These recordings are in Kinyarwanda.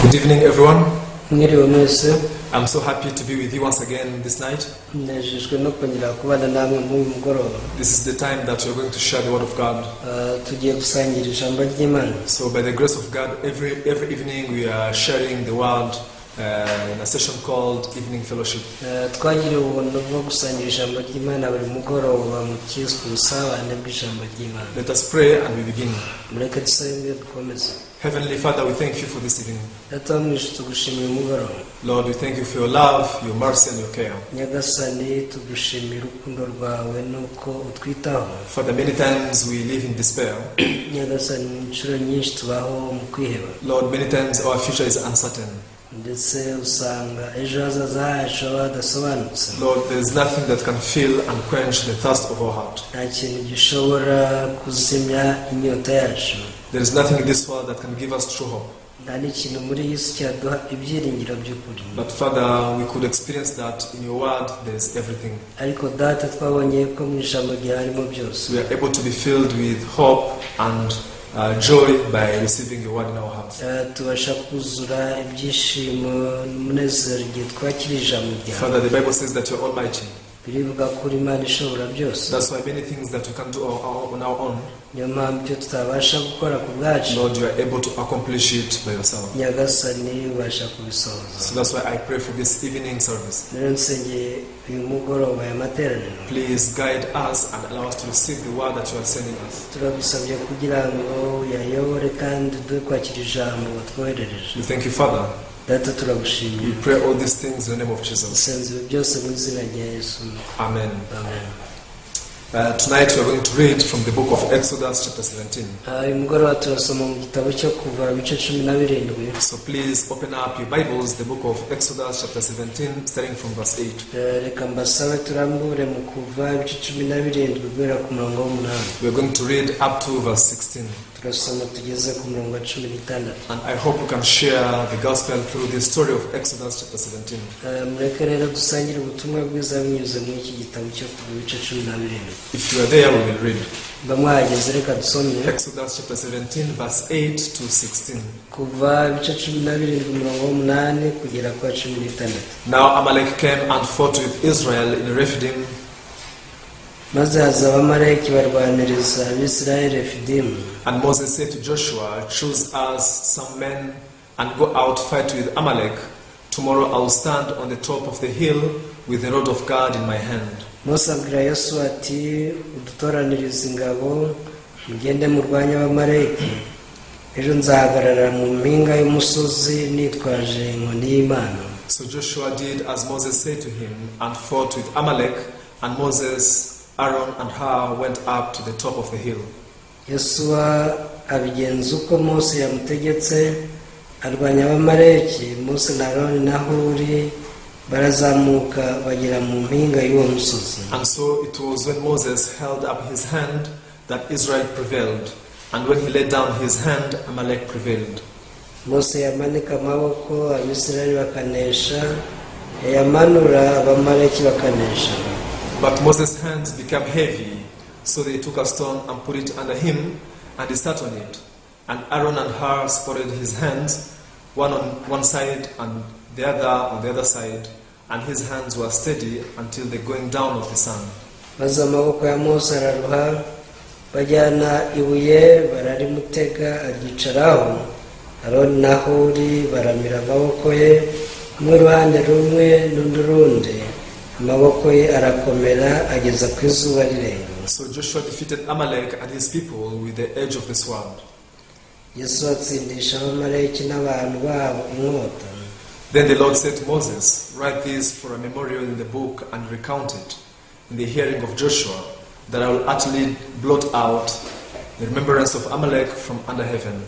Good evening, everyone. Mwiriwe mwese. I'm so happy to be with you once again this night. Nejejwe no kongera kubana namwe muri uyu mugoroba. This is the time that we're going to share the word of God. Tugiye gusangira ijambo ry'Imana. So by the grace of God, every evening we are sharing the word in a session called Evening Fellowship. Twagiriwe ubuntu bwo gusangira ijambo ry'Imana buri mugoroba mu cyiswe ubusabane bw'ijambo ry'Imana. Let us pray and we begin. Mureke dusenge dukomeze. Heavenly Father, we thank you for this evening. Tugushimira umugoroba. Lord, we thank you for your love, your mercy and your care. Nyagasani, tugushimira urukundo rwawe nuko utwitaho. Father, many times we live in despair. Nyagasani, inshuro nyinshi tubaho mu kwiheba. Lord, many times our future is uncertain. Ndetse usanga ejo hazaza hacu hadasobanutse. Lord, there is nothing that can fill and quench the thirst of our heart. Nta kintu gishobora kuzimya inyota yacu. There is nothing in this world that can give us true hope. Nta n'ikintu muri iyi si cyaduha ibyiringiro by'ukuri. But Father, we could experience that in your word there is everything. Ariko data, twabonye ko mu ijambo ryawe harimo byose. We are able to be filled with hope and joy by receiving your word in our hearts. Tubasha kuzura ibyishimo n'umunezero igihe twakira ijambo ryawe. Father, the Bible says that you are almighty. Birivuga ko uri Imana ishobora byose. That's why many things that we can do on our own, niyo mpamvu ibyo tutabasha gukora ku bwacu, Lord, you are able to accomplish it by yourself. Nyagasani ubasha kubisohoza. So that's why I pray for this evening service. Rero nsengeye uyu mugoroba y'amateraniro. Please guide us and allow us to receive the word that you are sending us. Turagusabye kugira ngo uyayobore kandi duhe kwakira ijambo watwoherereje. We thank you, Father. Data, turagushimiye. We pray all these things in the name of Jesus. Senze byose mu izina rya Yesu. Amen. Amen. Tonight we are going to read from the book of Exodus chapter 17. Uyu mugoroba turasoma mu gitabo cyo kuva ibice 17. So please open up your Bibles, the book of Exodus chapter 17, starting from verse 8. Reka mbasabe turambure mu kuva ibice 17 guhera ku murongo wa 8. We are going to read up to verse 16. Turasoma tugeze ku murongo wa 16. And I hope you can share the gospel through the story of Exodus chapter 17. Mureke rero dusangire ubutumwa bwiza binyuze muri iki gitabo cyo kuva ibice 17. If you are there, we will read. Bamwageze reka dusome Exodus chapter 17, verse 8 to 16. kuva ibice 17 umurongo wa 8 kugera kwa 16. Now Amalek came and fought with Israel in Rephidim. Maze haza abamaleki barwaniriza Abisirayeli Refidimu. And Moses said to Joshua, choose us some men and go out fight with Amalek. Tomorrow I will stand on the top of the hill with the rod of God in my hand. Mose abwira Yosuwa ati, udutoraniriza ingabo mugende murwanya abamaleki. Ejo nzahagarara mu mpinga y'umusozi nitwaje inkoni y'Imana. So Joshua did as Moses said to him and fought with Amalek, and Moses, Aaron and Hur went up to the top of the hill. Yosuwa abigenza uko Mose yamutegetse, arwanya abamaleki. Mose na Aaron na Huri barazamuka bagera mu mpinga y'uwo musozi. And so it was when Moses held up his hand that Israel prevailed, and when he laid down his hand, Amalek prevailed. Mose yamanika amaboko, Abisirayeli bakanesha, yamanura abamaleki bakanesha. But Moses' hands became heavy, so they took a stone and put it under him, and he sat on it. And Aaron and Hur supported his hands, one on one side and the other on the other side, and his hands were steady until the going down of the sun. Maze amaboko ya Mose araruha, bajyana ibuye bararimutega aryicaraho. Aroni na Huri baramira amaboko ye, umwe uruhande rumwe n'undi urundi. Amaboko ye arakomera ageza ku izuba rirenga. So Joshua defeated Amalek and his people with the edge of the sword. Yesu atsindisha abamaleki n'abantu babo inkota. Then the Lord said to Moses, write this for a memorial in the book and recount it in the hearing of Joshua, that I will utterly blot out the remembrance of Amalek from under heaven.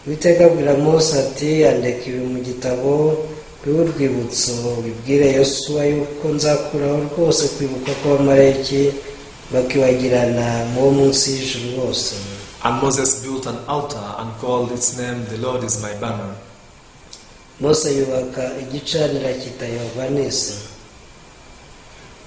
Uwiteka abwira Mose ati, andika ibi mu gitabo urwibutso bibwire Yosuwa yuko nzakuraho rwose kwibuka kw'abamaleki bakibagirana mu munsi y'ijuru bose. And Moses built an altar and called its name, the Lord is my banner. Mose yubaka igicaniro cyita Yehova Nisi.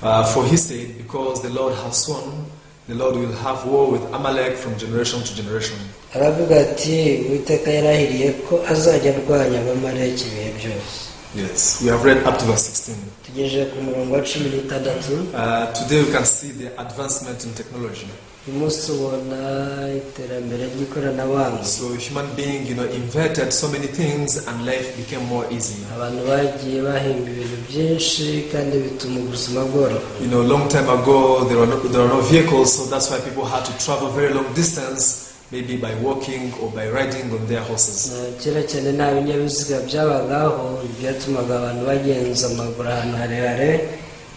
For he said, because the Lord has sworn, the Lord will have war with Amalek from generation to generation. aravuga ati Uwiteka yarahiriye ko azajya arwanya abamaleki ibihe byose. Yes, we have read up to verse 16. tugejeje ku murongo wa 16. Today we can see the advancement in technology. uyu munsi ubona iterambere ry'ikoranabuhanga. So human being, invented so many things and life became more easy. abantu bagiye bahimba ibintu byinshi kandi bituma ubuzima bworoha. Long time ago there were no vehicles, so that's why people had to travel very long distance, maybe by walking or by riding on their horses. kera cyane nta binyabiziga byabagaho, byatumaga abantu bagenza amaguru ahantu harehare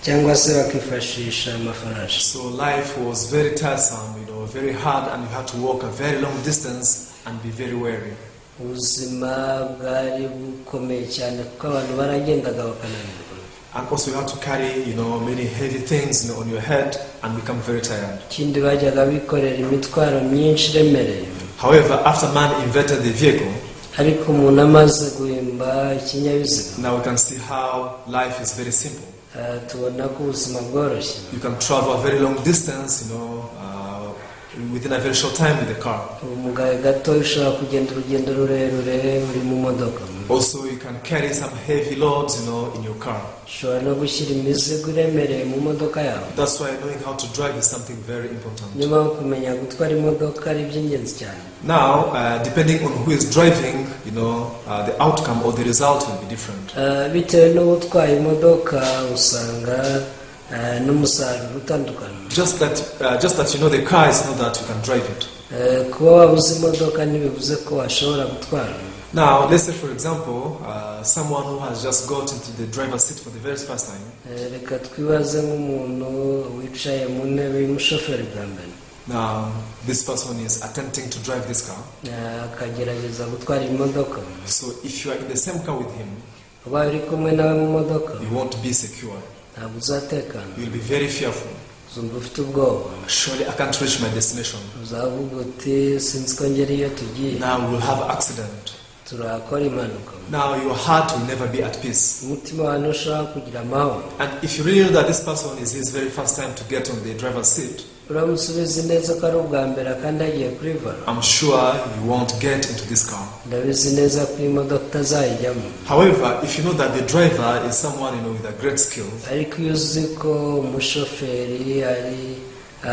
cyangwa se bakifashisha amafarashi. So life was very tiresome, very hard, and you had to walk a very long distance and be very weary. ubuzima bwari bukomeye cyane kuko abantu baragendaga bakananirwa. And also you had to carry, many heavy things on your head and become very tired. ikindi bajyaga bikorera imitwaro myinshi iremereye. However, after man invented the vehicle, ariko umuntu amaze guhimba ikinyabiziga, now we can see how life is very simple. tubona ko ubuzima bworoshye. You can travel a very long distance, within a very short time with the car. mu gahe gato ushobora kugenda urugendo rurerure uri mu modoka. Also, you can carry some heavy loads, in your car. ushobora no gushyira imizigo iremereye mu modoka yawe. That's why knowing how to drive is something very important. niyo mpamvu kumenya gutwara imodoka ari iby'ingenzi cyane. Now, depending on who is driving, the outcome or the result will be different. bitewe n'utwaye imodoka usanga n'umusaruro utandukana. Just that the car is not that you can drive it. kuba wabuze imodoka ntibivuze ko washobora gutwara. Now, let's say for example, someone who has just got into the driver's seat for the very first time. reka twibaze nk'umuntu wicaye mu ntebe y'umushoferi bwa mbere. Now, this person is attempting to drive this car. akagerageza gutwara imodoka. So if you are in the same car with him, ubaye uri kumwe nawe mu modoka, you won't be secure. ntabwo uzatekana. You will be very fearful. uzumva ufite ubwoba. Surely I can't reach my destination. uzavuga uti sinzi ko ngera iyo tugiye. Now we will have an accident. turakora impanuka. Now your heart will never be at peace. umutima wawe ntushobora kugira amahoro. And if you really know that this person is his very first time to get on the driver's seat, uramusubiza neza ko ari ubwa mbere kandi agiye kuri vola. I'm sure you won't get into this car. ndabizi neza ko iyi modoka utazayijyamo. However, if you know that the driver is someone with a great skill, ariko iyo uzi ko umushoferi ari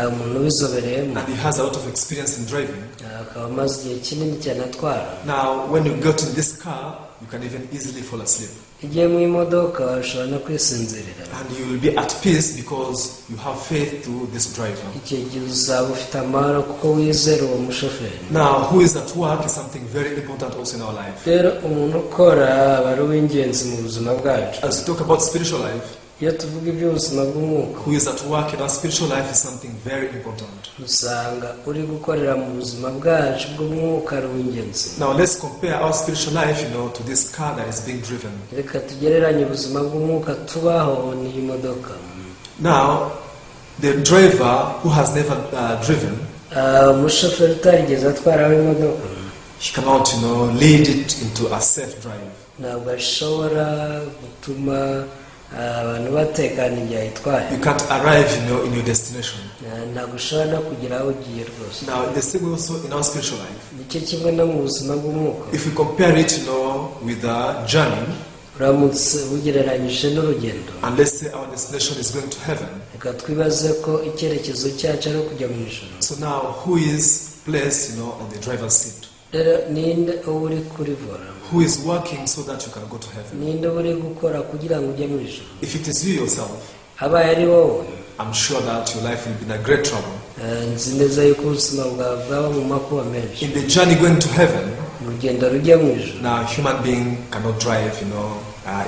umuntu ubizobereyemo, and he has a lot of experience in driving, akaba amaze igihe kinini cyane atwara. now when you get in this car, you can even easily fall asleep. igihe mu imodoka ushobora no kwisinzirira. And you will be at peace because you have faith to this driver. icyo gihe uzaba ufite amahoro kuko wizera uwo mushoferi. Now, who is at work is something very important also in our life. rero umuntu ukora aba ari uw'ingenzi mu buzima bwacu. As we talk about spiritual life, iyo tuvuga iby'ubuzima bw'umwuka, who is at work in our spiritual life is something very important. usanga uri gukorera mu buzima bwacu bw'umwuka ari uw'ingenzi. Now, let's compare our spiritual life, to this car that is being driven. reka tugereranye ubuzima bw'umwuka tubaho n'iyi modoka. Now, the driver who has never driven, umushoferi utarigeze atwaraho imodoka, he cannot, lead it into a safe drive. ntabwo ashobora gutuma abantu batekana igihe ayitwaye. You can't arrive, in your destination. ntabwo ushobora no kugera aho ugiye rwose. Now, the same way also in our spiritual life. nicyo kimwe no mu buzima bw'umwuka. If we compare it, with a journey, uramutse ugereranyije n'urugendo, and let's say our destination is going to heaven. reka twibaze ko icyerekezo cyacu ari ukujya mu ijuru. So now, who is placed, on the driver's seat? rero ninde uba uri kuri vola? Who is working so that you can go to heaven? ninde uba uri gukora kugira ngo ujye mu ijuru? If it is you yourself, abaye ari wowe, I'm sure that your life will be in a great trouble. nzi neza yuko ubuzima bwawe bwaba mu makuba menshi. In the journey going to heaven, mu rugendo rujya mu ijuru, now a human being cannot drive,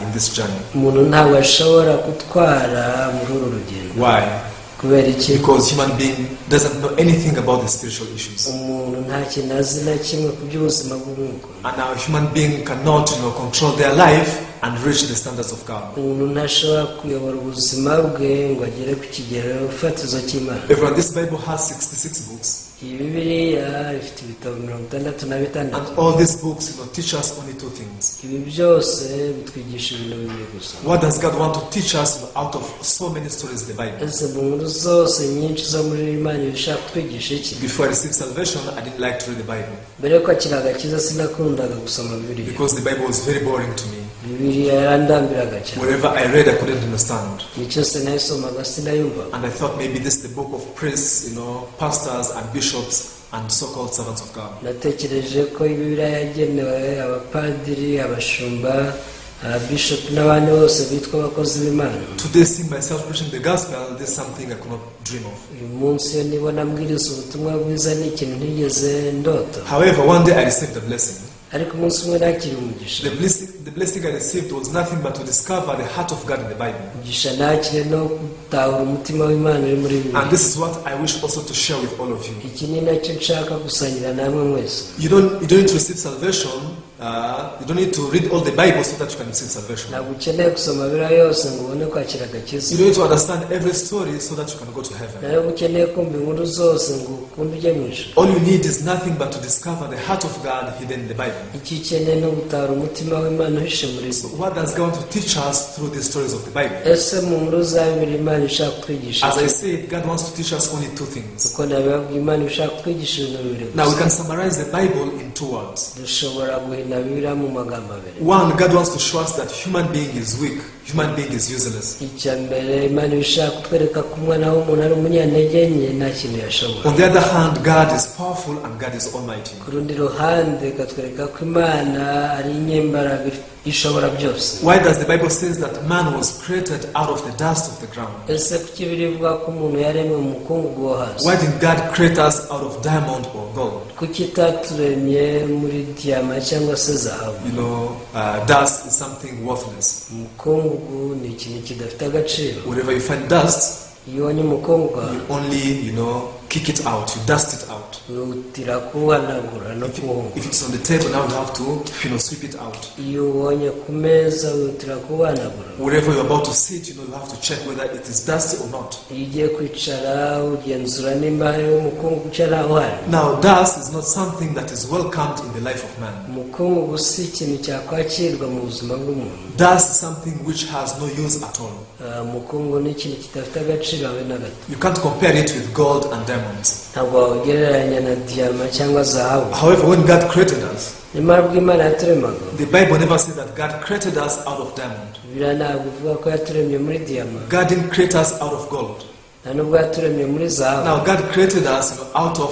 in this journey. umuntu ntabwo ashobora gutwara muri uru rugendo. Why? kubera iki? Because human being doesn't know anything about the spiritual issues. umuntu nta kintu azi na kimwe ku by'ubuzima bw'umwuka. And now a human being cannot, control their life and reach the standards of God. umuntu ntashobora kuyobora ubuzima bwe ngo agere ku kigero fatizo cy'Imana. Everyone, this Bible has 66 books. iyi bibiliya ifite ibitabo 66 And all these books, teach us only two things. ibi byose bitwigisha ibintu bibiri gusa. What does God want to teach us out of so many stories in the Bible? ese mu nkuru zose nyinshi zo muri Imana ishaka kutwigisha iki? Before I received salvation, I didn't like to read the Bible mbere ko akira agakiza sinakundaga gusoma bibiliya because the Bible was very boring to me. bibiliya yarandambiraga cyane. Wherever I read, I couldn't understand. igihe cyose nayisomaga sinayumva. And I thought maybe this is the book of priests, pastors and bishops and so-called servants of God. natekereje ko bibiliya yagenewe abapadiri, abashumba, ababishopu n'abandi bose bitwa abakozi b'Imana. Today, seeing myself preaching the gospel, this is something I could not dream of. uyu munsi iyo nibona mbwiriza ubutumwa bwiza ni ikintu ntigeze ndota. However, one day I received a blessing. ariko umunsi umwe nakiriye umugisha. The blessing I received was nothing but to discover the heart of God in the Bible. umugisha nakiriye no gutahura umutima w'Imana uri muri bibiliya. And this is what I wish also to share with all of you. iki ni nacyo nshaka gusangira namwe mwese. You don't need to receive salvation. You don't need to read all the Bible so that you can receive salvation. ntabwo ukeneye gusoma bibiliya yose ngo ubone kwakira agakiza. You don't need to understand every story so that you can go to heaven. ntabwo ukeneye kumva inkuru zose ngo ukunde ujye mu ijuru. All you need is nothing but to discover the heart of God hidden in the Bible. icyo ukeneye ni ugutahura umutima w'Imana uhishe muri So what does God want to teach us through these stories of the Bible? ese mu nkuru za bibiliya Imana ishaka kutwigisha As I iki? said, God wants to teach us only two things. kuko nabibabwiye Imana ishaka kutwigisha ibintu bibiri Now we gusa. can summarize the Bible in two words. dushobora guhina bibiliya mu magambo abiri. One, God wants to show us that human being is weak, human being is useless. icya mbere Imana ishaka kutwereka ko umwana w'umuntu ari umunyantege nke nta kintu yashobora. On the other hand, God is powerful and God is almighty. ku rundi ruhande ikatwereka ko Imana ari inyembaraga ishobora byose. Why does the Bible says that man was created out of the dust of the ground? ese kuki birivuga ko umuntu yaremwe mu mukungugu wo hasi? Why did God create us out of diamond or gold? kuki itaturemye muri diyama cyangwa se zahabu? Dust is something worthless. umukungugu ni ikintu kidafite agaciro. Wherever you find dust, iyo ubonye umukungugu you only, kick it out, you dust it out. wihutira kuwuhanagura no kuwunywa. If it's on the table, now you have to, sweep it out. iyo ubonye ku meza wihutira kuwuhanagura. Wherever you're about to sit, you have to check whether it is dusty or not. iyo ugiye kwicara ugenzura nimba hariho umukungugu cyangwa uhari. Now, dust is not something that is welcomed in the life of man. umukungugu si ikintu cyakwakirwa mu buzima bw'umuntu. Dust is something which has no use at all. umukungugu ni ikintu kidafite agaciro habe na gato. You can't compare it with gold and diamonds. ntabwo wawugereranya na diyama cyangwa zahabu. However, when God created us, nyamara ubwo Imana yaturemaga, the Bible never said that God created us out of diamond. bibiliya ntabwo ivuga ko yaturemye muri diyama. God didn't create us out of gold. nta nubwo yaturemye muri zahabu. Now, God created us out of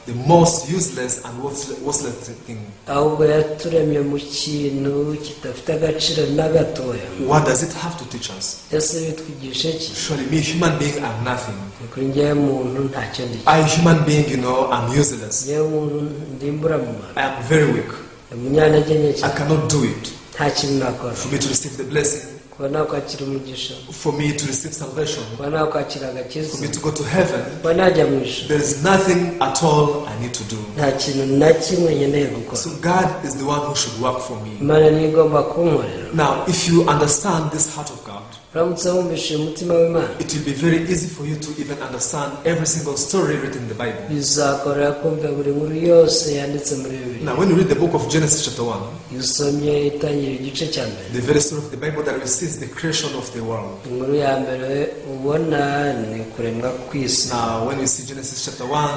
the most useless and worthless thing. ahubwo yaturemye mu kintu kidafite agaciro na gatoya. What does it have to teach us? ese bitwigisha iki? Surely me, human being, I'm nothing. kuri njyewe muntu ntacyo ndi. I, human being, I'm useless. njyewe umuntu ndimbura mu mara. I am very weak. umunyantege nke I cyane. cannot do it. nta kintu nakora. For me to receive the blessing, kuba nakwakira umugisha, for me to receive salvation, kuba nakwakira for agakiza, me to go to heaven, kuba najya mu ijuru, there is nothing at all I need to do. nta kintu na kimwe nkeneye gukora. So God is the one who should work for me. Imana niyo igomba kunkorera. Now, if you understand this heart of God, uramutse wumvise umutima w'Imana, it will be very easy for you to even understand every single story written in the Bible. bizakorera kumva buri nkuru yose yanditse muri Bibiliya. Now, when you read the book of Genesis chapter 1, iyo usomye itangira igice cya mbere, the very story of the Bible that receives the creation of the world. inkuru ya mbere ubona ni kuremwa kw'isi. Now, when you see Genesis chapter 1,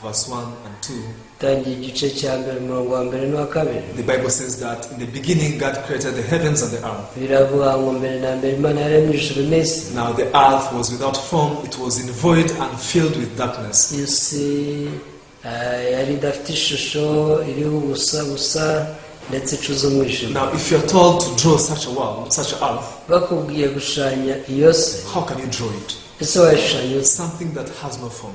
verse 1 and 2, itangira igice cya mbere umurongo wa mbere n'uwa kabiri, the Bible says that in the beginning God created the heavens and the earth. biravuga ngo mbere na mbere Imana yaremye ijuru n'isi. Now the earth was without form, it was in void and filled with darkness. isi yari idafite ishusho, iriho ubusa busa ndetse icuza umwijima. Now if you are told to draw such a world, such an earth, bakubwiye gushushanya iyo se, how can you draw it? ese wayishushanya ute? Something that has no form,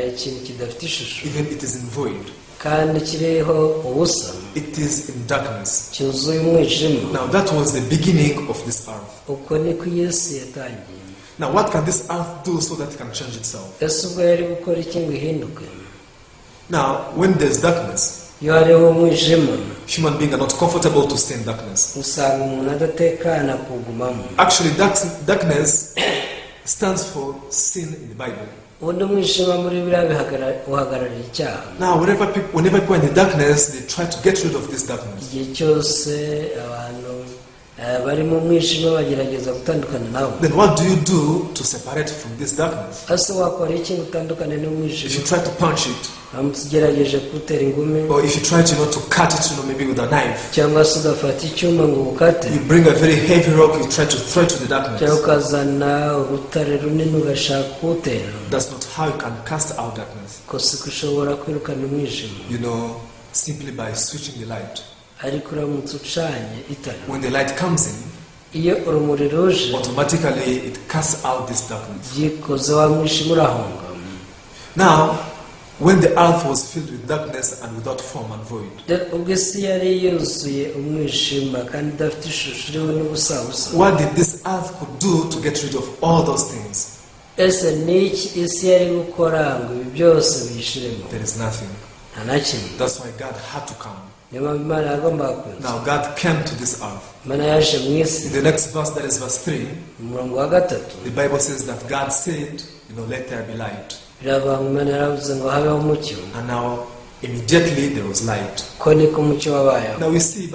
ikintu kidafite ishusho even it is in void, kandi kiriho ubusa, it is in darkness. cyuzuye umwijima. Now that was the beginning of this earth. uko niko iyi si yatangiye. Now what can this earth do so that it can change itself? ese ubwo yari gukora iki ngo ihinduke? Now when there's darkness, iyo hariho umwijima, human beings are not comfortable to stay in darkness. usanga umuntu adatekana kuwugumamo. Actually, darkness stands for sin in the Bible. ubundi umwijima muri biriya uhagararira icyaha. Now, whenever people are in the darkness, they try to get rid of this darkness. Igihe cyose abantu bari mu mwijima bagerageza gutandukana nawo. Then what do you do to separate from this darkness? Ase wakora iki gutandukana n'umwijima? If you try to punch it, amutugerageje kutera ingumi, or if you try to, to cut it, maybe with a knife, cyangwa se ugafata icyuma ngo ukate, you bring a very heavy rock, you try to throw it to the darkness. cyangwa ukazana urutare runini ugashaka kuwutera. That's not how you can cast out darkness. Ko si ushobora kwirukana umwijima, simply by switching the light. ariko uramutse ucanye itara, When the light comes in, iyo urumuri ruje, automatically it casts out this darkness. byikoze wa mwijima urahunga. Now, when the earth was filled with darkness and without form and void, ubwo isi yari yuzuye umwijima kandi idafite ishusho iriho n'ubusabusa, what did this earth could do to get rid of all those things? ese ni iki isi yari gukora ngo ibi byose biyishiremo? There is nothing. nta na kimwe. That's why God had to come. niyo mpamvu Imana yagombaga kuza. Now God came to this earth. Imana yaje mu isi. In the next verse, that is verse 3, umurongo wa gatatu, the Bible says that God said, let there be light. biravuga ngo Imana yaravuze ngo habeho umucyo, And now immediately there was light. ko niko umucyo wabayeho. Now we see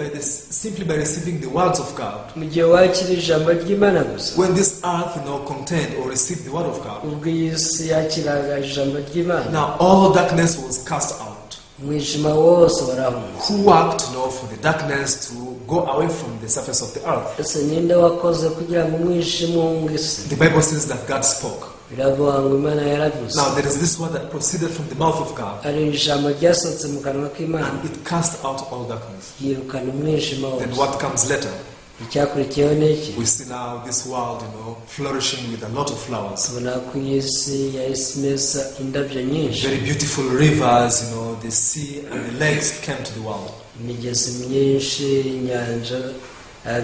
simply by receiving the words of God, mu gihe wakira ijambo ry'Imana gusa, when this earth contained or received the word of God, ubwo iyi si yakiraga ijambo ry'Imana, now all darkness was cast out. umwijima wose warahunze. Who worked for the darkness to go away from the surface of the earth? ese ninde wakoze kugira ngo umwijima uhunge isi? The Bible says that God spoke. biravuga ngo Imana yaravuze. Now there is this word that proceeded from the mouth of God, ari ijambo ryasohotse mu kanwa k'Imana, and it cast out all darkness. yirukana umwijima Then wose. what comes later? icyakurikiyeho ni iki? We see now this world, flourishing with a lot of flowers. tubona ko iyi si yahise imeza indabyo nyinshi, Very beautiful rivers, the sea and the lakes came to the world. imigezi myinshi, inyanja,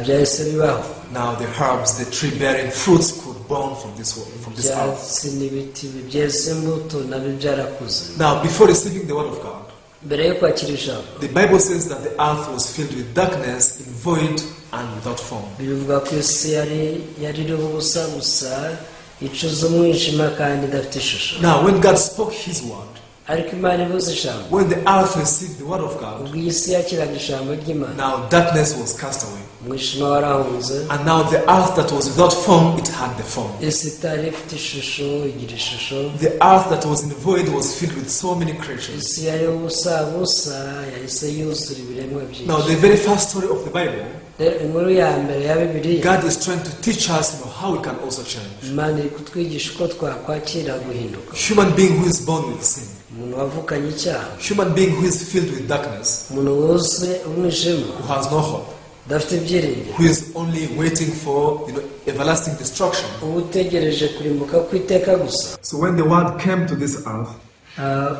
byahise bibaho. Now the herbs, the tree-bearing fruits could born from this earth. ibyatsi n'ibiti byeze imbuto nabyo byarakuze. Now, before receiving the word of God, mbere yo kwakira ijambo, the Bible says that the earth was filled with darkness, in void and without form. bivuga ko isi yari iriho ubusa gusa, icuza umwijima kandi idafite ishusho. Now, when God spoke His word, ariko Imana ivuze ijambo, when the earth received the word of God, ubwo iyi si yakiraga ijambo ry'Imana, now darkness was cast away. umwijima warahunze, And now the earth that was without form, it had the form. isi itari ifite ishusho igira ishusho. The earth that was in the void was filled with so many creatures. isi yari ubusa yahise yuzura ibiremwa byinshi. Now, the very first story of the Bible, inkuru ya mbere ya Bibiliya, God is trying to teach us how we can also change. Imana iri kutwigisha uko twakwakira guhinduka. Human being who is born with sin, umuntu wavukanye icyaha, human being who is filled with darkness, umuntu wuzuye umwijima, who has no hope, udafite ibyiringiro, who is only waiting for everlasting destruction. uba utegereje kurimbuka kw'iteka gusa. So when the word came to this earth,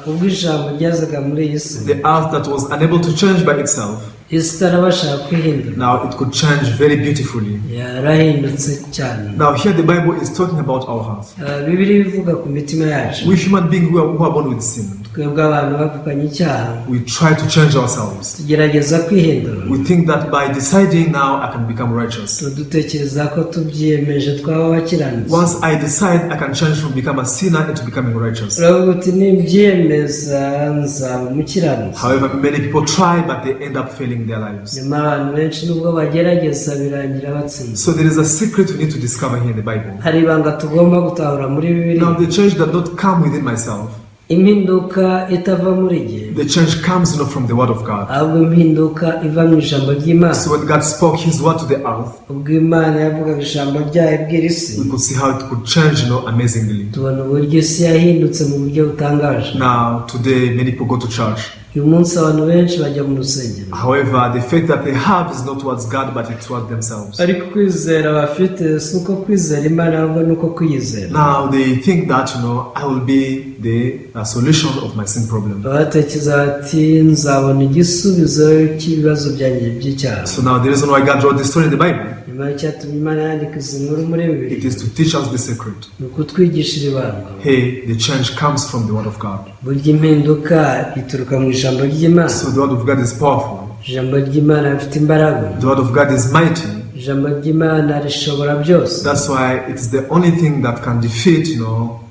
ubwo ijambo ryazaga muri iyi si, the earth that was unable to change by itself, isi itarabasha kwihindura, now it could change very beautifully. yarahindutse cyane. Now here the Bible is talking about our hearts. Bibiliya ivuga ku mitima yacu. We human beings who are born with sin, twebwe abantu bavukanye icyaha, we try to change ourselves. tugerageza kwihindura. We think that by deciding now I can become righteous. dutekereza ko tubyiyemeje twaba bakiranutse. Once I decide I can change from become a sinner into becoming righteous. uravuga uti nimbyiyemeza nzaba umukiranutsi. However, many people try but they end up failing their lives. nyuma abantu benshi nubwo bagerageza birangira batsinze. So there is a secret we need to discover here in the Bible. hari ibanga tugomba gutahura muri Bibiliya. Now the change does not come within myself. impinduka itava muri jye, The change comes from the word of God. ahubwo impinduka iva mu ijambo ry'Imana. So when God spoke His word to the earth, ubwo Imana yavugaga ijambo ryayo ibwira isi, we could see how it could change, amazingly. tubona uburyo isi yahindutse mu buryo butangaje. Now today many people go to church. uyu munsi abantu benshi bajya mu rusengero, However, the faith that they have is not towards God but it's towards themselves. ariko kwizera bafite si uko kwizera Imana, ahubwo ni uko kwiyizera. Now they think that I will be the solution of my sin problem. batekereza bati nzabona igisubizo cy'ibibazo byanjye by'icyaha. So now the reason why God wrote this story in the Bible, nyuma y'icyatumye Imana yandika izi nkuru muri it Bibiliya, is to teach us the secret. ni ukutwigisha ibanga. Hey, the change comes from the word of God. burya impinduka ituruka mu ijambo ry'Imana. So the word of God is powerful. ijambo ry'Imana rifite imbaraga, The word of God is mighty. ijambo ry'Imana rishobora byose. That's why it's the only thing that can defeat,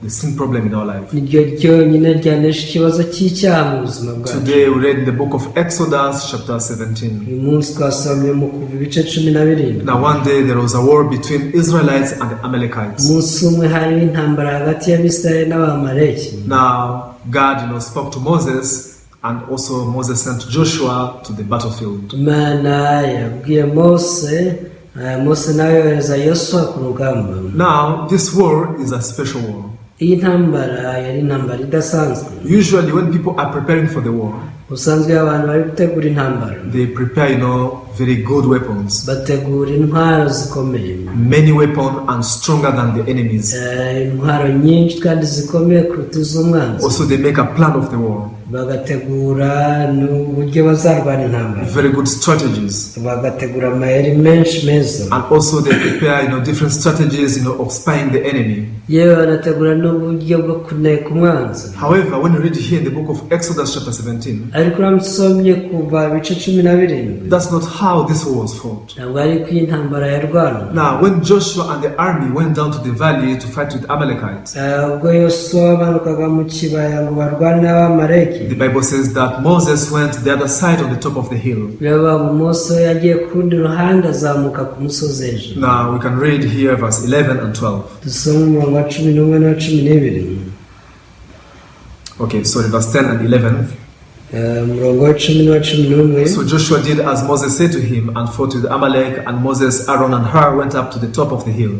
the sin problem in our life. niryo ryonyine ryanesha ikibazo cy'icyaha mu buzima bwacu. Today we read in the book of Exodus chapter 17. uyu munsi twasomye mu Kuva ibice 17. Now one day there was a war between Israelites and the Amalekites. umunsi umwe hari intambara hagati y'Abisirayeli n'Abamaleki. Now God, spoke to Moses, and also Moses sent Joshua to the battlefield. Imana yabwiye Mose, Mose nawe yohereza Yosuwa ku rugamba. Now this war is a special war. iyi ntambara yari intambara idasanzwe. Usually when people are preparing for the war, usanzwe abantu bari gutegura intambara, they prepare, very good weapons. bategura intwaro zikomeye. Many weapons and stronger than the enemies. Intwaro nyinshi kandi zikomeye kuruta iz'umwanzi. Also they make a plan of the war. bagategura n'uburyo bazarwana intambara. Very good strategies. bagategura amayeri menshi meza. And also they prepare, different strategies, of spying the enemy. yewe banategura n'uburyo bwo kuneka umwanzi. However, when you read here in the book of Exodus chapter 17, ariko uramusomye Kuva ibice 17, that's not how this war was fought. ntabwo ari ko iyi ntambara yarwana. Now, when Joshua and the army went down to the valley to fight with Amalekites, ubwo Yosuwa banukaga mu kibaya ngo barwane n'Abamaleki, the Bible says that Moses went to the other side on the top of the hill. Mose yagiye ku rundi ruhande azamuka ku musozi hejuru. Now we can read here verse 11 and 12. dusome umurongo wa 11 na 12. Okay, sorry, verse 10 and 11. umurongo wa 10 na 11. So Joshua did as Moses said to him and fought with Amalek, and Moses, Aaron, and Hur went up to the top of the hill.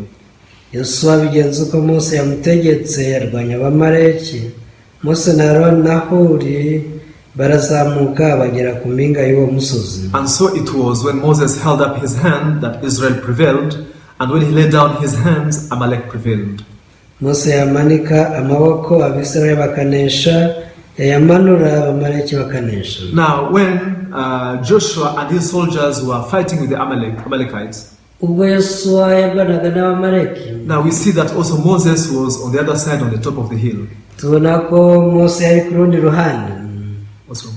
Yosuwa bigenza uko Mose yamutegetse, yarwanya Abamaleki. Mose na Aaron na Huri barazamuka bagera ku mpinga y'uwo musozi. And so it was when Moses held up his hand that Israel prevailed, and when he laid down his hands, Amalek prevailed. Mose yamanika amaboko, Abisirayeli bakanesha, yamanura Abamaleki bakanesha. Now when Joshua and his soldiers were fighting with the Amalekites, ubwo Yosuwa yarwanaga n'Abamaleki, now we see that also Moses was on the other side on the top of the hill. tubona ko Mose yari ku rundi ruhande. What's wrong?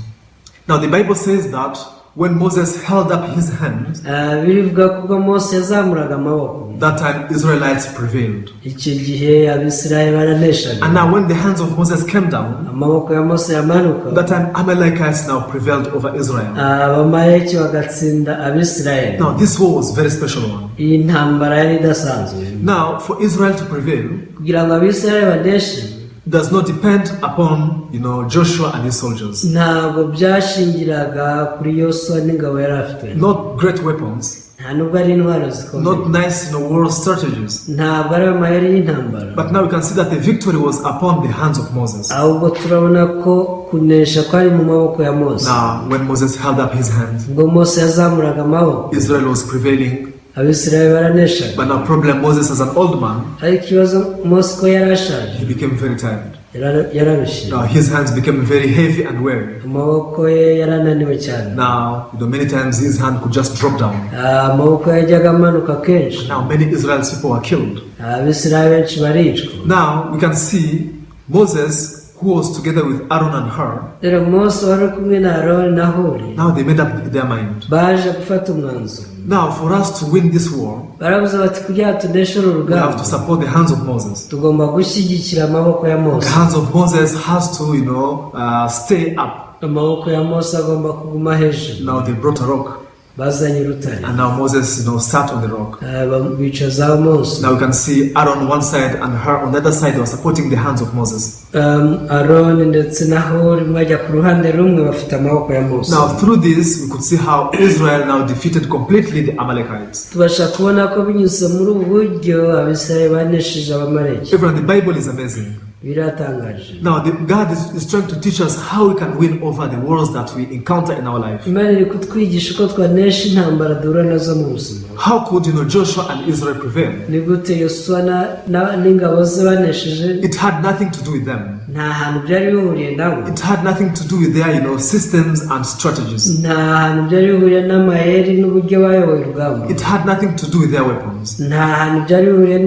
Now the Bible says that when Moses held up his hands, birivuga ko ubwo Mose yazamuraga amaboko, that time Israelites prevailed. icyo gihe Abisirayeli baraneshaga. And now when the hands of Moses came down, amaboko ya Mose yamanuka, that time Amalekites now prevailed over Israel. Abamaleki bagatsinda Abisirayeli. Now this war was a very special one. iyi ntambara yari idasanzwe. Now for Israel to prevail kugira ngo Abisirayeli baneshe, does not depend upon, Joshua and his soldiers. ntabwo byashingiraga kuri Yosuwa n'ingabo yari afite. Not great weapons, nta nubwo ari intwaro zikomeye, not nice, war strategies. ntabwo ari amayeri y'intambara. But now we can see that the victory was upon the hands of Moses. ahubwo turabona ko kunesha kwari mu maboko ya Mose. Now when Moses held up his hands, ubwo Mose yazamuraga amaboko, Israel was prevailing. Abisirayeli baraneshaga. But now problem, Moses as an old man, ariko ikibazo Mose ko yari ashaje, he became very tired. yararushye. Now his hands became very heavy and weary. amaboko ye yarananiwe cyane. Now, many times his hand could just drop down. amaboko yajyaga amanuka kenshi. Now many Israel's people were killed. Abisirayeli benshi baricwa. Now we can see Moses, who was together with Aaron and Hur. rero Mose wari kumwe na Aaron na Huri, Now they made up their mind. baje gufata umwanzuro. Now for us to win this war, baravuze bati kugira tuneshe uru we have rugamba, to support the hands of Moses. tugomba gushyigikira amaboko ya The Mose. hands of Moses has to, stay up. amaboko ya Mose agomba kuguma hejuru. Now they brought a rock, bazanye urutare, and now Moses, sat on the rock. bicazaho Mose. Now we can see Aaron on one side and Hur on the other side were supporting the hands of Moses. Aaron ndetse na Huri bajya ku ruhande rumwe bafite amaboko ya Mose. Now through this we could see how Israel now defeated completely the Amalekites. tubasha kubona ko binyuze muri ubu buryo Abisirayeli banesheje Abamaleki. Even the Bible is amazing. biratangaje. Now God is trying to teach us how we can win over the wars that we encounter in our life. Imana iri kutwigisha uko twanesha intambara duhura nazo mu buzima. How could Joshua and Israel prevail? ni gute Yosuwa n'ingabo ze banesheje? It had nothing to do with them. nta hantu byari bihuriye nabo. It had nothing to do with their systems and strategies. nta hantu byari bihuriye n'amayeri n'uburyo bayoboye urugamba. It had nothing to do with their weapons. nta hantu byari bihuriye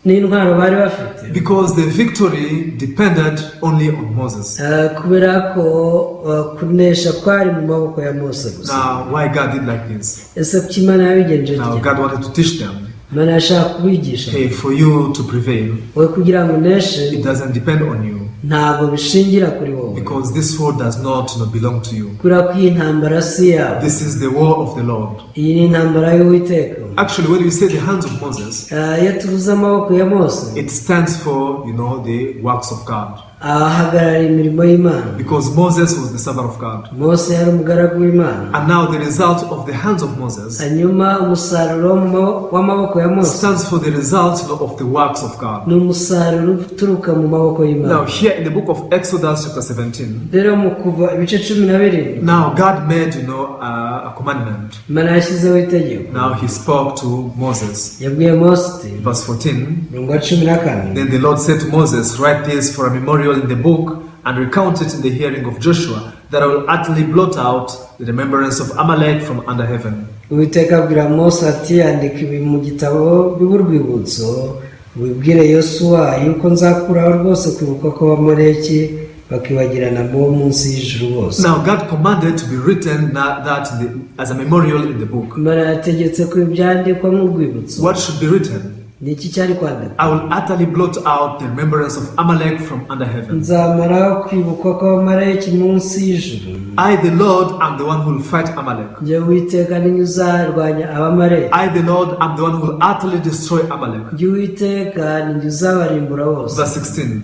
n'intwaro bari bafite, because the victory depended only on Moses. kubera ko kunesha kwari mu maboko ya Mose gusa. Now, why God did like this? Ese kuki Imana yabigenje Now, gutya? God wanted to teach them, Imana yashaka kubigisha, hey, for you to prevail, wowe kugira ngo uneshe it doesn't depend on you, ntabwo bishingira kuri wowe, because this war does not belong to you. kubera ko iyi ntambara si yawe, This is the war of the Lord. iyi ni intambara y'Uwiteka. Actually, when you say the hands of Moses, Iyo tuvuze amaboko ya Mose, it stands for, the works of God. ahagarara imirimo y'Imana, Because Moses was the servant of God. Mose yari umugaragu w'Imana. And now the result of the hands of Moses Hanyuma umusaruro w'amaboko ya Mose stands for the result of the works of God. ni umusaruro uturuka mu maboko y'Imana. Now, here in the book of Exodus, chapter 17, Rero mu Kuva ibice 17, now God made, a commandment. Imana yashyizeho itegeko. Now he spoke to Moses. Yabwiye Mose ati, Verse 14, mirongo 14, then the Lord said to Moses, write this for a memorial in the book and recount it in the hearing of Joshua, that I will utterly blot out the remembrance of Amalek from under heaven. Uwiteka abwira Mose ati, andika ibi mu gitabo bibe urwibutso, wibwire Yosuwa yuko nzakuraho rwose kwibuka ko Amaleki bakibagirana mu munsi y'ijuru bose. Now God commanded to be written that as a memorial in the book. Imana yategetse ko ibyandikwa mu rwibutso. What should be written? Niki cyari kwandikwa? I will utterly blot out the remembrance of Amalek from under heaven. Nzamaraho kwibuka ko Amaleki munsi y'ijuru. I, the Lord, am the one who will fight Amalek. Njye Uwiteka ni uzarwanya Abamaleki. I, the Lord, am the one who will utterly destroy Amalek. Njye Uwiteka ni uzabarimbura bose. Verse 16.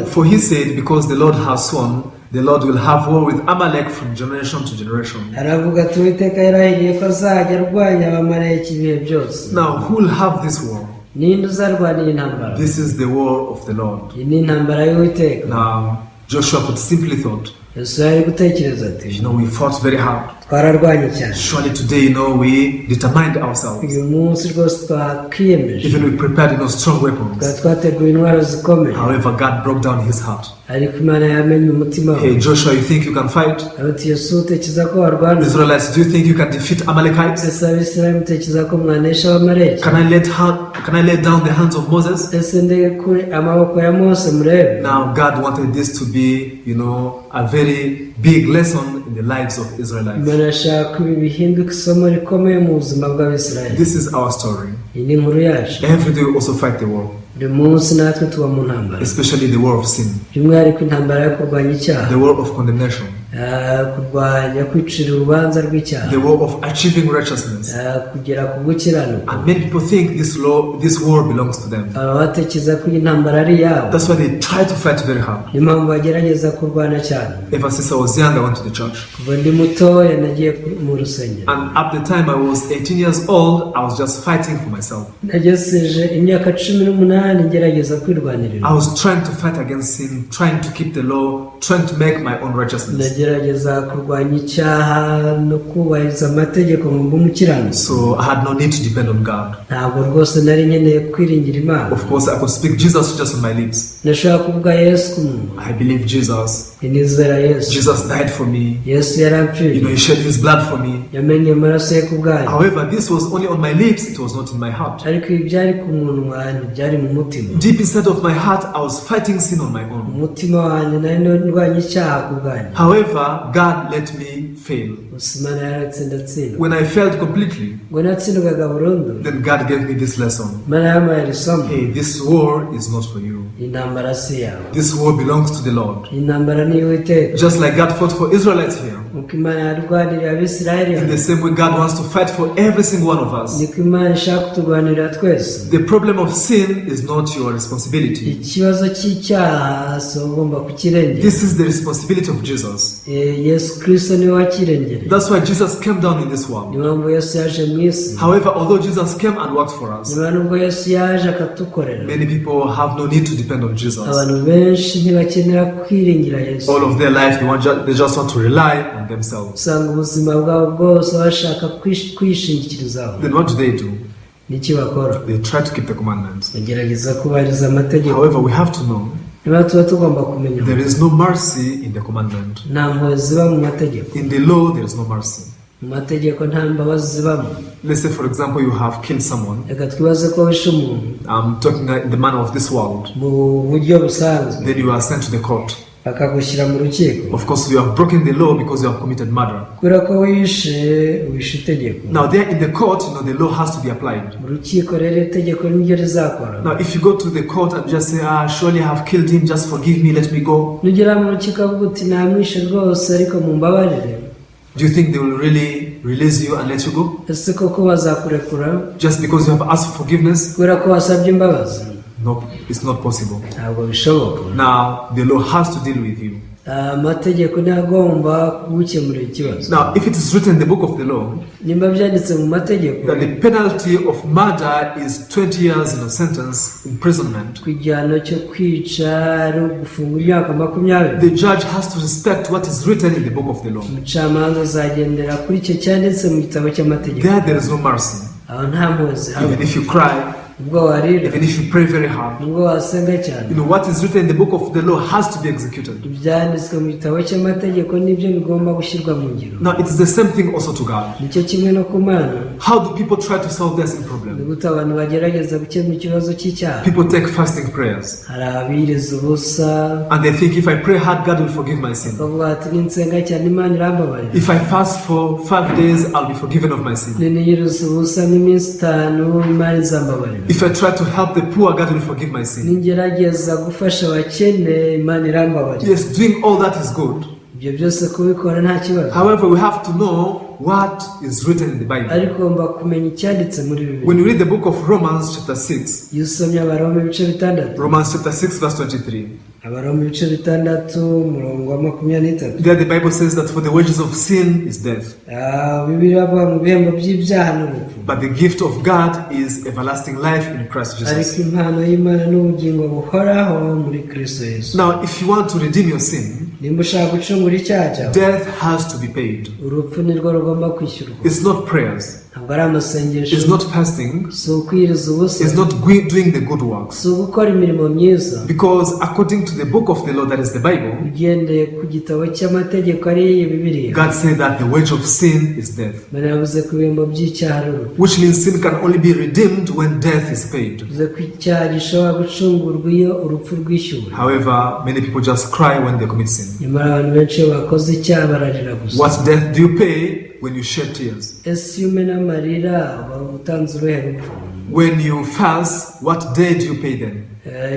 For he said, because the Lord has sworn, the Lord will have war with Amalek from generation to generation. Aravuga ati Uwiteka yarahiriye ko azajya arwanya Abamaleki ibihe byose. Now, who will have this war? Ninde uzarwana iyi ntambara? This is the war of the Lord. Iyi ni intambara y'Uwiteka. Now, Joshua could simply thought, Yosuwa yari gutekereza ati, we fought very hard. twararwanye cyane. Surely today, we determined ourselves. Uyu munsi rwose twakiyemeje. Even we prepared, strong weapons. Twateguye intwaro zikomeye. However, God broke down his heart. Ariko Imana yamenye umutima we. Hey, Joshua, you think you can fight? Ati Yosuwa, utekereza ko warwana? Israelites, do you think you can defeat Amalekites? Ese Abisirayeli mutekereza ko mwanesha Abamaleki? Can I lay down the hands of Moses? Ese ndege kuri amaboko ya Mose murebe? Now, God wanted this to be, a very big lesson in the lives of Israelites. Imana yashaka ibi bihinduka isomo rikomeye mu buzima bw'Abisirayeli. This is our story. Iyi ni inkuru yacu. Every day we also fight the war. Buri munsi natwe tuba mu ntambara. Especially the war of sin. By'umwihariko intambara yo kurwanya icyaha. The war of condemnation. Kurwanya kwicira urubanza rw'icyaha. The war of achieving righteousness. Kugera ku gukiranuka. And many people think this war belongs to them. Batekereza ko iyi ntambara ari yabo. That's why they try to fight very hard. Niyo mpamvu bagerageza kurwana cyane. Ever since I was young, I went to the church. Kuva ndi mutoya nagiye mu rusengero. And at the time I was 18 years old, I was just fighting for myself. Nagejeje imyaka 18 ngerageza kwirwanirira. I was trying to fight against sin, trying to keep the law, trying to make my own righteousness. Nagerageza kurwanya icyaha no kubahiriza amategeko mu bw'umukirano. So I had no need to depend on God. Ntabwo rwose nari nkeneye kwiringira Imana. Of course, I could speak Jesus just on my lips. Nashaka kuvuga Yesu ku munwa. I believe Jesus. Nizera Yesu. Jesus died for me. Yesu yarampfiriye. He shed his blood for me. Yamenye amaraso ye ku bwanjye. However, this was only on my lips, it was not in my heart. Ariko ibyari ku munwa ntibyari mu mutima. Deep inside of my heart, I was fighting sin on my own. Umutima wanjye nari ndwanya icyaha ku bwanjye. However, God let me fail. Imana yaratsinda. When I failed completely, ngo natsindwaga burundu, then God gave me this lesson. Imana yampaye isomo. Hey, this war is not for you. Intambara si yawe. This war belongs to the Lord. Intambara ni y'Uwiteka. Just like God fought for Israelites here. Uko Imana yarwanirira Abisirayeli. In the same way, God wants to fight for every single one of us. Niko Imana ishaka kuturwanirira twese. The problem of sin is not your responsibility. Ikibazo cy'icyaha so ugomba kukirengera. This is the responsibility of Jesus. Yesu Kristo niwe wakirengera. That's why Jesus came down in this world. Niyo mpamvu Yesu yaje mu isi. However, although Jesus came and worked for us, nubwo Yesu yaje akatukorera, many people have no need to depend on Jesus. Abantu benshi ntibakenera kwiringira Yesu. All of their life they just want to rely on themselves. Usanga ubuzima bwabo bwose bashaka kwishingikirizaho. Then what do? Niki bakora? They try to keep the commandments. Bagerageza kubahiriza amategeko. However, we have to know niba tuba tugomba kumenya, there is no mercy in the commandment. nta mpuhwe ziba mu mategeko. In the law, there is no mercy. mu mategeko nta mbabazi zibamo. Let's say, for example, you have killed someone. Reka twibaze ko wishe umuntu I'm talking in the manner of this world. mu buryo busanzwe, Then you are sent to the court. bakagushyira mu rukiko. Of course, you have broken the law because you have committed murder. kubera ko wishe itegeko. Now, there in the court, the law has to be applied. mu rukiko rero itegeko niryo rizakora. Now, if you go to the court and just say, surely I have killed him, just forgive me, let me go. nugera mu rukiko avuga uti namwishe rwose ariko mumbabarire, Do you think they will really release you and let you go? ese koko bazakurekura Just because you have asked for forgiveness? kubera ko wasabye imbabazi? No, it's not possible. ntabwo bishoboka. Now, the law has to deal with you. amategeko niyo agomba kugukemurira ikibazo. Now, if it is written in the book of the law nimba byanditse mu mategeko that the penalty of murder is 20 years in a sentence, imprisonment, ku gihano cyo kwica ari ugufungwa imyaka 20, the judge has to respect what is written in the book of the law. umucamanza azagendera kuri icyo cyanditse mu gitabo cy'amategeko. There is no mercy. aho nta mpuhwe zihaba. Even if you cry, ubwo warira, even if you pray very hard, ubwo wasenga cyane, what is written in the book of the law has to be executed. ibyanditswe mu gitabo cy'amategeko nibyo bigomba gushyirwa mu ngiro. Now, it is the same thing also to God. nicyo kimwe no ku Mana. How do people try to solve their sin ni problem? gute abantu bagerageza gukemura ikibazo cy'icyaha? People take fasting prayers hari abiriza ubusa and they think if I pray hard, God will forgive my sin. bavuga ati ninsenga cyane Imana irambabarira. If I fast for 5 days, I'll be forgiven of my sin. niniyiriza ubusa nk'iminsi 5 Imana izambabarira. If I try to help the poor, God will forgive my sin. ningerageza gufasha abakene Imana irambabarira. Yes, doing all that is good. ibyo byose kubikora nta kibazo. However, we have to know what is written in the Bible. ariko ugomba kumenya icyanditse muri When Bibiliya. you read the book of Romans chapter 6, iyo usomye Abaroma ibice 6, Romans chapter 6 verse 23, Abaroma ibice 6 umurongo wa 23, there the Bible says that for the wages of sin is death, Bibiliya avuga mu bihembo by'ibyaha n'urupfu, but the gift of God is everlasting life in Christ ariko Jesus. impano y'Imana n'ubugingo buhoraho muri Kristo Yesu. Now, if you want to redeem your sin, nimba ushaka gucungura icyaha cyawe, death has to be paid. urupfu nirwo rugomba kwishyurwa. It's not prayers, ntabwo ari amasengesho, it's not fasting, si ukwiriza ubusa, it's not doing the good works. si ugukora imirimo myiza. Because according to the book of the law, that is the Bible, ugendeye ku gitabo cy'amategeko ariyo Bibiliya, God said that the wage of sin is death, Imana yavuze ko ibihembo by'icyaha ari urupfu. which means sin can only be redeemed when death is paid. bivuze ko icyaha gishobora gucungurwa iyo urupfu rwishyuwe. However, many people just cry when they commit sin. nyamara abantu benshi iyo bakoze icyaha bararira gusa. What death do you pay when you shed tears? ese iyo umena amarira uba utanze uruhe rupfu? When you fast, what day do you pay them?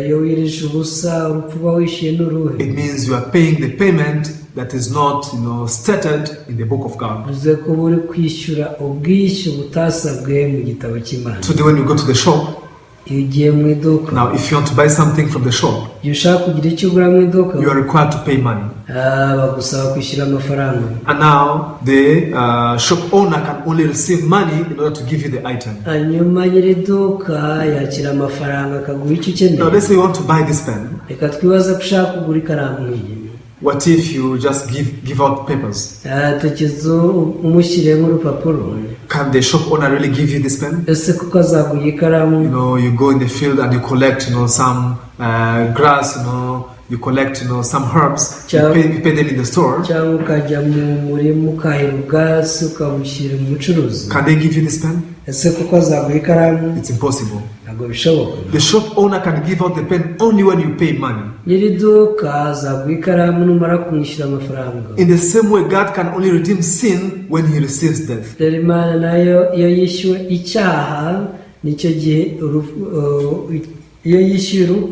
iyo wirije ubusa urupfu uba wishyuye n'uruhe? It means you are paying the payment that is not, stated in the book of God. bivuze ko uba uri kwishyura ubwishyu butasabwe mu gitabo cy'Imana. Today when you go to the shop, iyo ugiye mu iduka, now if you want to buy something from the shop, iyo ushaka kugira icyo ugura mu iduka, you are required to pay money. bagusaba kwishyura amafaranga. And now the shop owner can only receive money in order to give you the item. hanyuma nyiri iduka yakira amafaranga akaguha icyo Now ukeneye. let's say you want to buy this pen. reka twibaze ko ushaka kugura ikaramu nk'iyi. What if you just give out papers? tekereza umushyiriyemo urupapuro. Can the shop owner really give you this pen? ese kuko azaguha ikaramu? You go in the field and you collect, some grass, you collect, some herbs. You pay them in the store. cyangwa ukajya mu murima ukahira ubwatsi ukabushyira umucuruzi. Can they give you this pen? ese kuko azaguha ikaramu? It's impossible. ntabwo bishoboka. The shop owner can give out the pen only when you pay money. nyiri iduka azaguha ikaramu numara kumwishyura amafaranga. In the same way, God can only redeem sin when He receives death. rero Imana nayo iyo yishyuwe icyaha nicyo gihe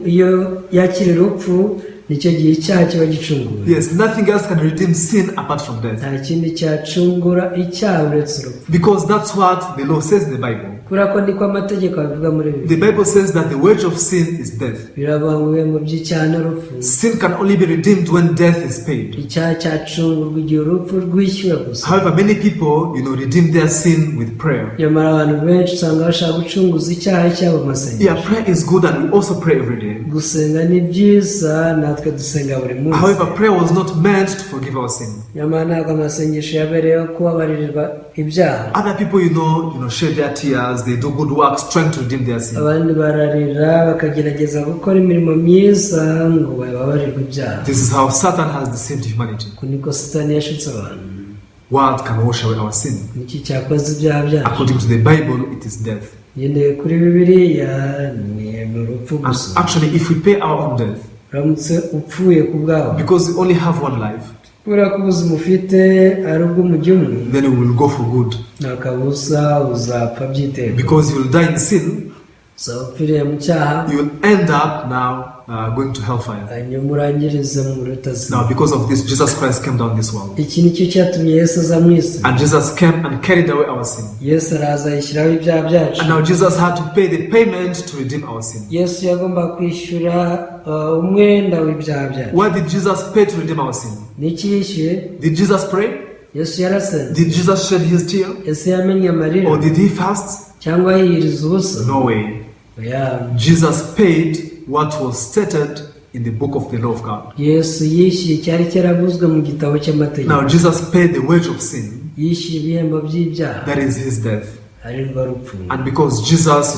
iyo yakira urupfu nicyo gihe icyaha kiba gicunguwe. Yes, nothing else can redeem sin apart from death. nta kindi cyacungura icyaha uretse urupfu. Because that's what the law says in the Bible. kubera ko niko amategeko abivuga muri The Bibiliya. Bible says that the wage of sin is death. birabanguye mu by'icyaha n'urupfu. Sin can only be redeemed when death is paid. icyaha cyacungurwa igihe urupfu rwishyuwe gusa. However, many people, redeem their sin with prayer. nyamara abantu benshi usanga bashaka gucunguza icyaha cyabo mu masengesho. Yeah, prayer is good and we also pray every day. gusenga ni byiza, natwe dusenga buri munsi. However, prayer was not meant to forgive our sin. nyamara ntabwo amasengesho yabereyeho kubabaririrwa ibyaha. Other people, shed their tears, they do good works trying to redeem their sin. abandi bararira bakagerageza gukora imirimo myiza ngo bababarirwe ibyaha. This is how Satan has deceived humanity. uko niko Satani yashutse abantu. What can wash away our sin? niki cyakoze ibyaha byacu. According to the Bible, it is death. nyine kuri bibiliya ni urupfu And gusa. actually, if we pay our own death, uramutse upfuye ku bwawe, because we only have one life, kubera ko ubuzima ufite ari ubw'umujyi umwe, then we will go for good. nta kabuza uzapfa byiteka. Because you will die in sin, uzaba upfiriye mu cyaha, you will end up now going to hellfire. hanyuma urangirize mu rutazima. Now, because of this, Jesus Christ came down this world. iki nicyo cyatumye Yesu aza mu isi. And Jesus came and carried away our sin. Yesu araza yishyiraho ibyaha byacu. And now Jesus had to pay the payment to redeem our sin. Yesu yagomba kwishyura umwenda w'ibyaha byacu. Why did Jesus pay to redeem our sin? Niki yishyuye? Did Jesus pray? Yesu yarasenze. Did Jesus shed his tear? Yesu yamennye amarira, Or did he fast? cyangwa yiyiriza ubusa? No way. Oya. Jesus paid what was stated in the book of the law of God. Yesu yishyuye icyari cyaravuzwe mu gitabo cy'amategeko. Now Jesus paid the wage of sin. yishyuye ibihembo by'ibyaha, That is his death. ari rwo rupfu. And because Jesus,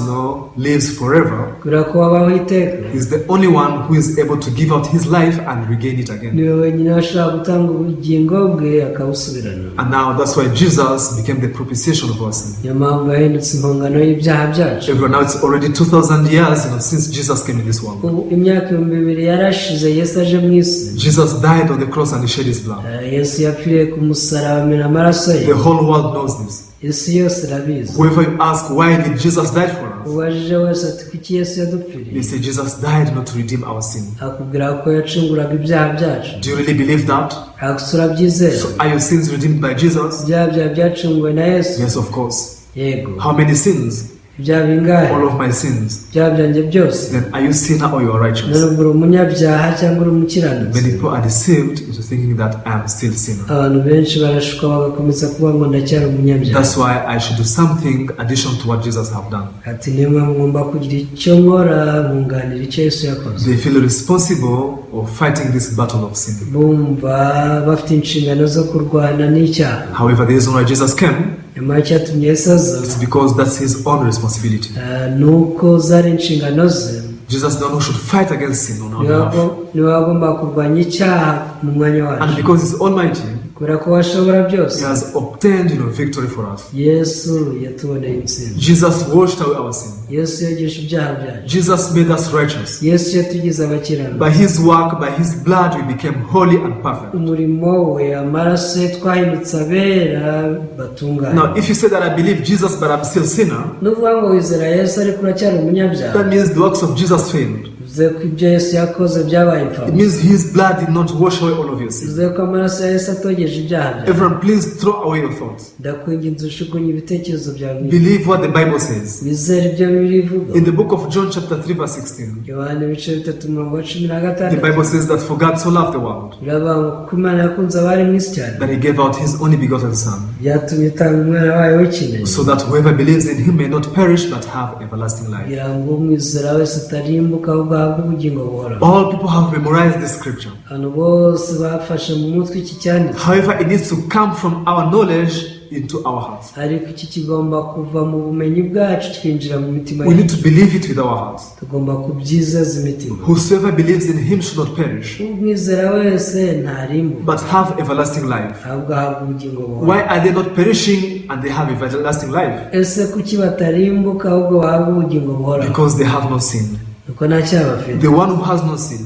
lives forever, kubera ko wabaho iteka, he's the only one who is able to give out his life and regain it again. niwe wenyine washobora gutanga ubugingo bwe akabusubirana. And now that's why Jesus became the propitiation of our sin. niyo mpamvu yahindutse impongano y'ibyaha byacu. Everyone, now it's already 2,000 years since Jesus came in this world. ubu imyaka 2000 yarashize Yesu aje mu isi. Jesus died on the cross and he shed his blood. Yesu yapfiriye ku musaraba amena amaraso ye. The whole world knows this. isi yose irabizi. Whoever you ask, why did Jesus die for us? ubajije wese ati kuki Yesu yadupfiriye, They say Jesus died not to redeem our sin. akubwira ko yacunguraga ibyaha byacu. Do you really believe that? Akuse urabyizera? So are your sins redeemed by Jesus? ibyaha byawe byacunguwe na Yesu? Yes, of course. yego. How many sins? ibyaha bingahe? All of my sins. ibyaha byanjye byose. Then are you sinner or you are righteous? none uri umunyabyaha cyangwa uri umukiranutsi? Many people are deceived into thinking that I am still a sinner. abantu benshi barashukwa bagakomeza kuvuga ngo ndacyari umunyabyaha. That's why I should do something addition to what Jesus have done. ati niyo mpamvu ngomba kugira icyo nkora nkunganira icyo Yesu yakoze. They feel responsible of fighting this battle of sin. bumva bafite inshingano zo kurwana n'icyaha. However, the reason why Jesus came, nyuma y'icyatumye Yesu aza, it's because that's his own responsibility. nuko zari inshingano ze. Jesus is the one who should fight against sin on our behalf. niwe wagomba kurwanya icyaha mu mwanya And wacu. because he's almighty, kubera ko washobora byose, he has obtained victory for us. Yesu yatuboneye intsinzi. Jesus washed away our sin. Yesu yogesha ibyaha byacu. Jesus made us righteous. Yesu yatugize abakirana. By his work, by his blood, we became holy and perfect. umurimo we, amaraso ye twahindutse abera batunganye. Now, if you say that I believe Jesus but I'm still a sinner, nuvuga ngo wizera Yesu ariko uracyari umunyabyaha, that means the works of Jesus failed. bivuze ko ibyo Yesu yakoze byabaye It impfabusa. means his blood did not wash away all of your sin. bivuze ko amaraso ya Yesu atogeje ibyaha byawe. Everyone, please throw away your thoughts. ndakwinginze ushukunye ibitekerezo byawe, Believe what the Bible says. wizere ibyo Bibiliya ivuga. In the book of John chapter 3 verse 16, Yohana ibice 3:16, the Bible says that for God so loved the world biravuga ngo kuko Imana yakunze abari mu isi cyane, that he gave out his only begotten Son, byatumye itanga umwana wayo w'ikinege, so that whoever believes in him may not perish but have everlasting life. kugira ngo umwizera wese atarimbuka ahubwo ahabwe ubugingo buhoraho. All people have memorized this scripture. abantu bose bafashe mu mutwe iki cyanditse, However, it needs to come from our knowledge into our hearts. ariko iki kigomba kuva mu bumenyi bwacu twinjira mu mitima We need yacu. to believe it with our hearts. tugomba kubyizeza imitima. Whosoever believes in him should not perish umwizera wese ntarimbuka but have everlasting life. ahubwo ahabwa ubugingo buhoraho. Why are they not perishing and they have everlasting life? ese kuki batarimbuka ahubwo bahabwa ubugingo buhoraho? Because they have no sin. nuko nta cyaha bafite. The one who has no sin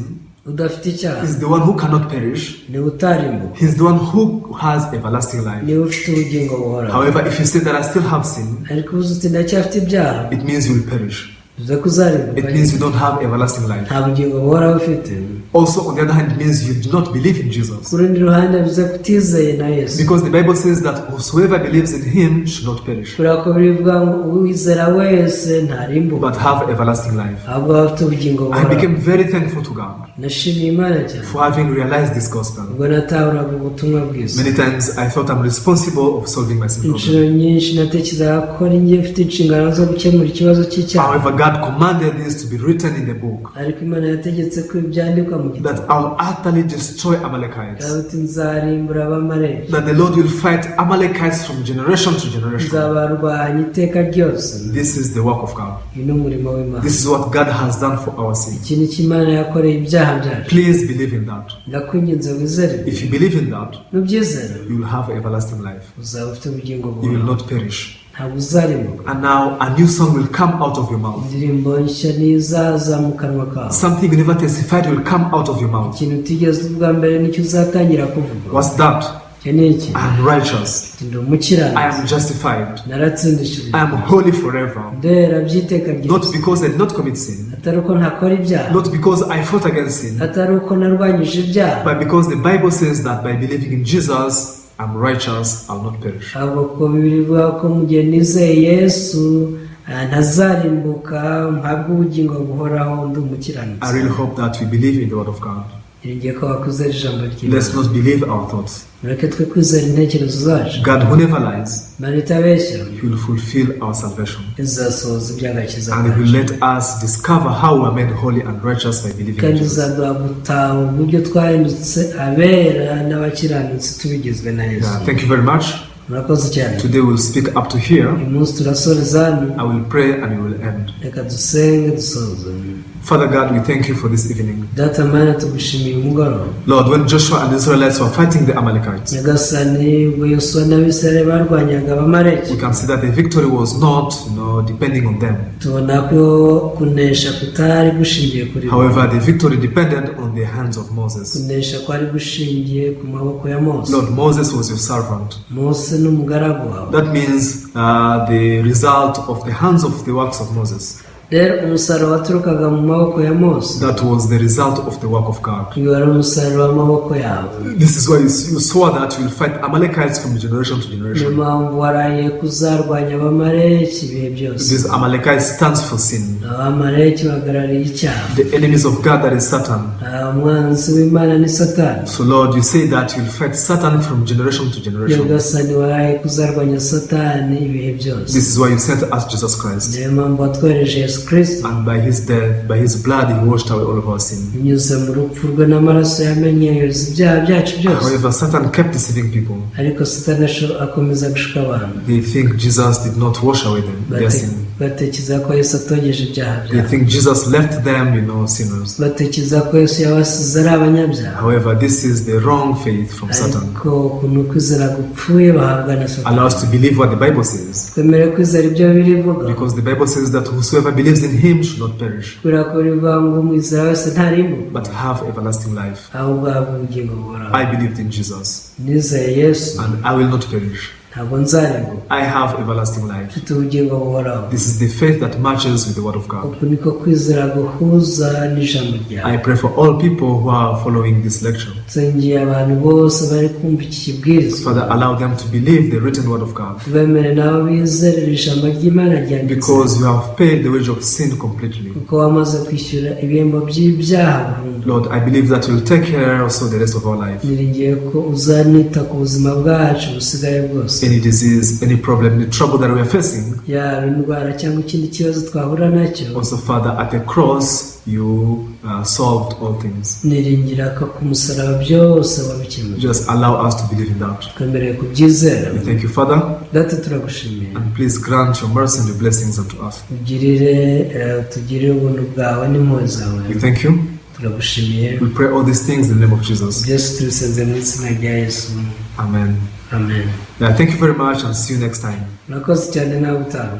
udafite icyaha is the one who cannot perish. niwe utarimbuka, He's the one who has everlasting life. niwe ufite ubugingo buhoraho. However, if you say that I still have sin, ariko uzi uti ndacyafite ibyaha, it means you will perish. bivuze ko uzarimbuka. It means you don't have everlasting life. nta bugingo buhoraho ufite. Also, on the other hand, it means you do not believe in Jesus. ku rundi ruhande bivuze ko utizeye na Yesu, Because the Bible says that whosoever believes in him should not perish kubera ko bivuga ngo uwizera wese ntarimbuka but have everlasting life. ahubwo aba afite ubugingo I buhoraho. became very thankful to God nashimiye Imana cyane for having realized this gospel. ubwo natahuraga ubutumwa bwiza. Many times I thought I'm responsible of solving my sin inshuro problem. nyinshi natekerezaga ko ari njye mfite inshingano zo gukemura ikibazo cy'icyaha, However, God commanded this to be written in the book ariko Imana yategetse ko ibyandikwa mu gitabo, that I'll utterly destroy Amalekites. kandi iti nzarimbura abamarayika, That the Lord will fight Amalekites from generation to generation. nzabarwanya iteka ryose. This is the work of God. uyu ni umurimo w'Imana. This is what God has done for our sins. iki ni cyo Imana yakoreye ibyaha ibyaha byacu. Please believe in that. Ndakwinginze wizere. If you believe in that, nubyizera, you will have everlasting life. uzaba ufite ubugingo You will buhoraho, not perish. ntabwo uzarimuka. And now a new song will come out of your mouth. indirimbo nshya nizaza mu kanwa kawe. Something you never testified will come out of your mouth. ikintu utigeze uvuga mbere nicyo uzatangira kuvuga. What's that? icyo ni iki? I am righteous. ndi umukiranutsi, I am justified. naratsindishijwe, I am holy forever. ndera by'iteka ryose, Not because I did not commit sin. atari uko ntakora ibyaha, Not because I fought against sin. atari uko narwanyije ibyaha, But because the Bible says that by believing in Jesus, I'm righteous, I'll not perish. ahubwo ko Bibiliya ivuga ko mu gihe nizeye Yesu ntazarimbuka, mpabwe ubugingo buhoraho, ndi umukiranutsi. I really hope that we believe in the word of God. iringiye ko wakwizera ijambo Let's ry'Imana. not believe our thoughts. mureke twe kwizera intekerezo zacu. God who never lies, Imana itabeshya He will fulfill our salvation. izasohoza iby'agakiza And He will kacu, let us discover how we are made holy and righteous by believing in kandi Jesus. izaduha gutaha uburyo twahindutse abera n'abakiranutsi tubigizwe na Yesu. Yeah, thank you very much. murakoze cyane. Today we'll speak up to here. uyu munsi turasoreza hano, I will pray and we will end. reka dusenge dusoze. Father God, we thank you for this evening. data mana tugushimiye umugoroba. Lord, when Joshua and the Israelites were fighting the Amalekites, nyagasani ubwo yosuwa n'abisirayeli barwanyaga abamaleki, we can see that the victory was not, depending on them. tubona ko kunesha kutari gushingiye kuri bo, However, the victory depended on the hands of Moses. kunesha kwari gushingiye ku maboko ya Mose. Lord, Moses was your servant. Mose n'umugaragu wawe. That means the result of the hands of the works of Moses. rero umusaruro waturukaga mu maboko ya Mose, That was the result of the work of God. uyu wari umusaruro w'amaboko yawe. This is why you saw that you will fight Amalekites from generation to niyo generation. mpamvu waraye kuzarwanya abamaleki ibihe byose. This Amalekite stands for sin. abamaleki bahagarariye icyaha, The enemies of God, that is Satan. umwanzi w'Imana ni Satani. So Lord, you say that you will fight Satan from generation to generation. nyagasani waraye kuzarwanya Satani ibihe byose. This is why you sent us Jesus Christ. niyo mpamvu watwohereje Yesu Kristo, And by his death, by his blood, he washed away all of our sin. binyuze mu rupfu rwe n'amaraso yamenyereza ibyaha byacu byose. However, Satan kept deceiving people. ariko Satani akomeza gushuka abantu. They think Jesus did not wash away their sin. batekereza ko Yesu atogeje ibyaha They byabo. think Jesus left them, sinners. batekereza ko Yesu yabasize ari abanyabyaha. However, this is the wrong faith from Satan. ariko ukuntu kwizera gupfuye bahabwa na Satani. Allow us to believe what the Bible says. twemere kwizera ibyo birivuga, Because the Bible says that whosoever believes in him should not perish, kubera ko rivuga ngo umwizera wese ntarimbuka, but have everlasting life. ahubwo ahabwa ubugingo buhoraho. I believed in Jesus, nizeye Yesu and I will not perish. ntabwo nzarimbuka, I have everlasting life. mfite ubugingo buhoraho. This is the faith that matches with the word of God. uku niko kwizera guhuza n'ijambo ryawe. I pray for all people who are following this lecture. nsengeye abantu bose bari kumva iki kibwirizwa, Father, allow them to believe the written word of God. bemere nabo bizerera ijambo ry'Imana ryanditse, Because you have paid the wage of sin completely. kuko wamaze kwishyura ibihembo by'ibyaha burundu. Lord, I believe that you will take care also the rest of our life. niringiye ko uzanita ku buzima bwacu busigaye bwose, Any disease, any problem, any trouble that we are facing, yaba indwara cyangwa ikindi kibazo twahura nacyo. also Father, at the cross you solved all things. niringira ko ku musaraba byose wabikemuye. Just allow us to believe in that. twemereye kubyizera. We thank you, Father, data turagushimiye, and please grant your mercy and your blessings unto us. tugirire ubuntu bwawe n'impuhwe zawe. We thank you. turagushimiye, We pray all these things in the name of Jesus. byose tubisenze mu izina rya Yesu, Amen. amen. Yeah, thank you very much and see you next time. murakoze cyane nawe utaha.